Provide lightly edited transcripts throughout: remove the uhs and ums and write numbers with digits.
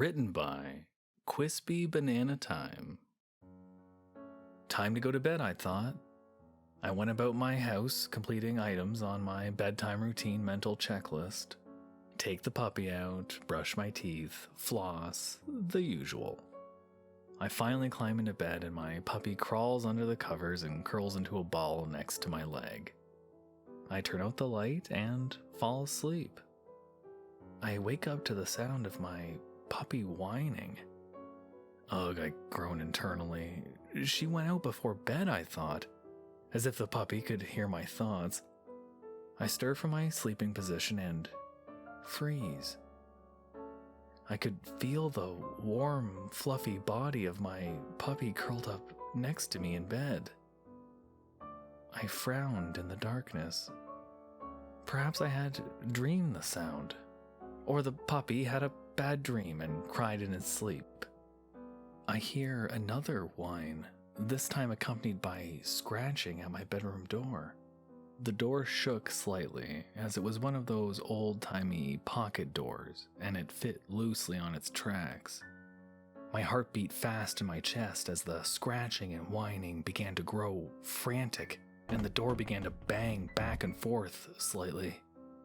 Written by CwispyBananaTime. Time to go to bed, I thought. I went about my house, completing items on my bedtime routine mental checklist. Take the puppy out, brush my teeth, floss, the usual. I finally climb into bed and my puppy crawls under the covers and curls into a ball next to my leg. I turn out the light and fall asleep. I wake up to the sound of my puppy whining. Ugh, I groan internally. She went out before bed, I thought, as if the puppy could hear my thoughts. I stir from my sleeping position and freeze. I could feel the warm, fluffy body of my puppy curled up next to me in bed. I frowned in the darkness. Perhaps I had dreamed the sound, or the puppy had a bad dream and cried in its sleep. I hear another whine, this time accompanied by scratching at my bedroom door. The door shook slightly, as it was one of those old-timey pocket doors, and it fit loosely on its tracks. My heart beat fast in my chest as the scratching and whining began to grow frantic, and the door began to bang back and forth slightly.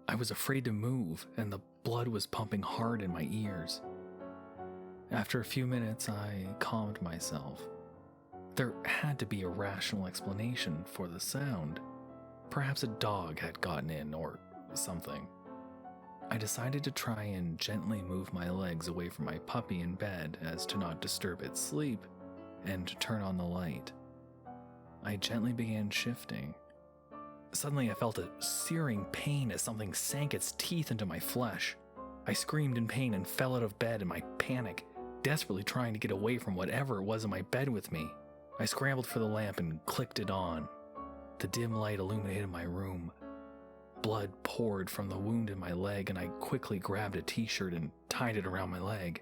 I was afraid to move, and the blood was pumping hard in my ears. After a few minutes, I calmed myself. There had to be a rational explanation for the sound. Perhaps a dog had gotten in or something. I decided to try and gently move my legs away from my puppy in bed as to not disturb its sleep, and turn on the light. I gently began shifting. Suddenly I felt a searing pain as something sank its teeth into my flesh. I screamed in pain and fell out of bed in my panic, desperately trying to get away from whatever it was in my bed with me. I scrambled for the lamp and clicked it on. The dim light illuminated my room. Blood poured from the wound in my leg, and I quickly grabbed a t-shirt and tied it around my leg.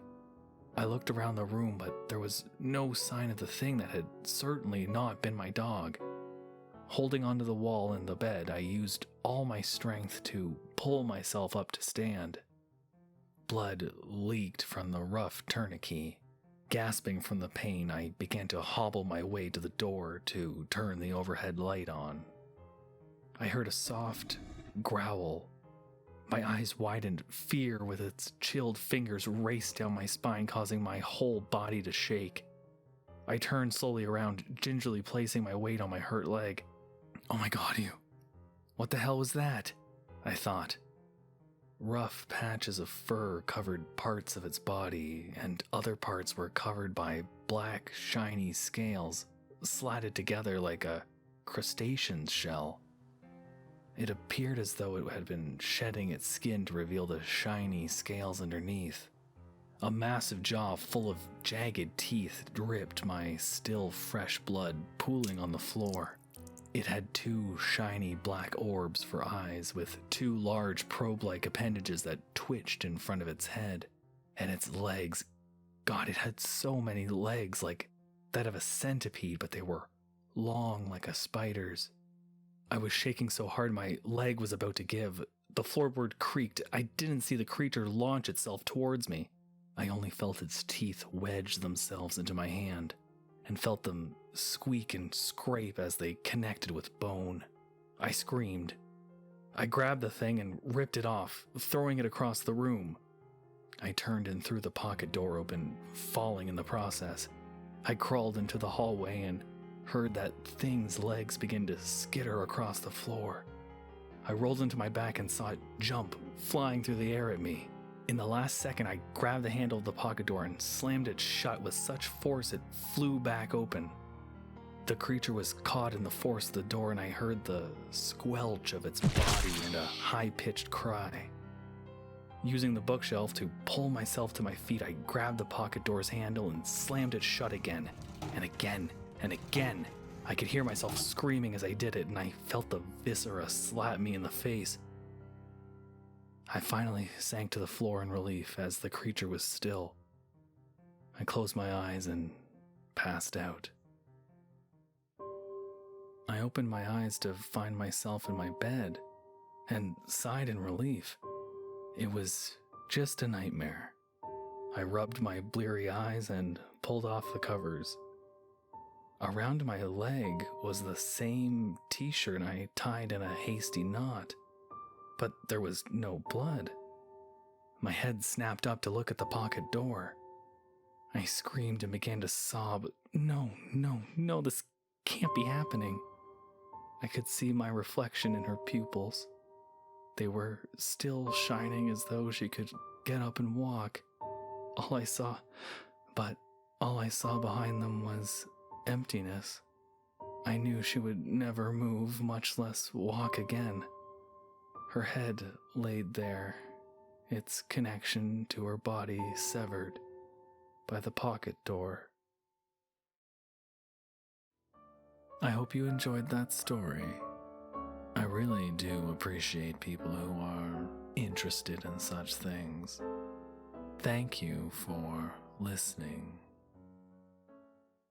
I looked around the room, but there was no sign of the thing that had certainly not been my dog. Holding onto the wall in the bed, I used all my strength to pull myself up to stand. Blood leaked from the rough tourniquet. Gasping from the pain, I began to hobble my way to the door to turn the overhead light on. I heard a soft growl. My eyes widened. Fear with its chilled fingers raced down my spine, causing my whole body to shake. I turned slowly around, gingerly placing my weight on my hurt leg. Oh my God, what the hell was that? I thought. Rough patches of fur covered parts of its body, and other parts were covered by black, shiny scales, slatted together like a crustacean's shell. It appeared as though it had been shedding its skin to reveal the shiny scales underneath. A massive jaw full of jagged teeth dripped my still fresh blood pooling on the floor. It had two shiny black orbs for eyes with two large probe-like appendages that twitched in front of its head. And its legs, God, it had so many legs, like that of a centipede, but they were long like a spider's. I was shaking so hard my leg was about to give. The floorboard creaked. I didn't see the creature launch itself towards me. I only felt its teeth wedge themselves into my hand, and felt them squeak and scrape as they connected with bone. I screamed. I grabbed the thing and ripped it off, throwing it across the room. I turned and threw the pocket door open, falling in the process. I crawled into the hallway and heard that thing's legs begin to skitter across the floor. I rolled into my back and saw it jump, flying through the air at me. In the last second, I grabbed the handle of the pocket door and slammed it shut with such force it flew back open. The creature was caught in the force of the door, and I heard the squelch of its body and a high-pitched cry. Using the bookshelf to pull myself to my feet, I grabbed the pocket door's handle and slammed it shut again, and again, and again. I could hear myself screaming as I did it, and I felt the viscera slap me in the face. I finally sank to the floor in relief as the creature was still. I closed my eyes and passed out. I opened my eyes to find myself in my bed and sighed in relief. It was just a nightmare. I rubbed my bleary eyes and pulled off the covers. Around my leg was the same t-shirt I tied in a hasty knot, but there was no blood. My head snapped up to look at the pocket door. I screamed and began to sob. No, this can't be happening. I could see my reflection in her pupils. They were still shining as though she could get up and walk. All I saw behind them was emptiness. I knew she would never move, much less walk again. Her head laid there, its connection to her body severed by the pocket door. I hope you enjoyed that story. I really do appreciate people who are interested in such things. Thank you for listening.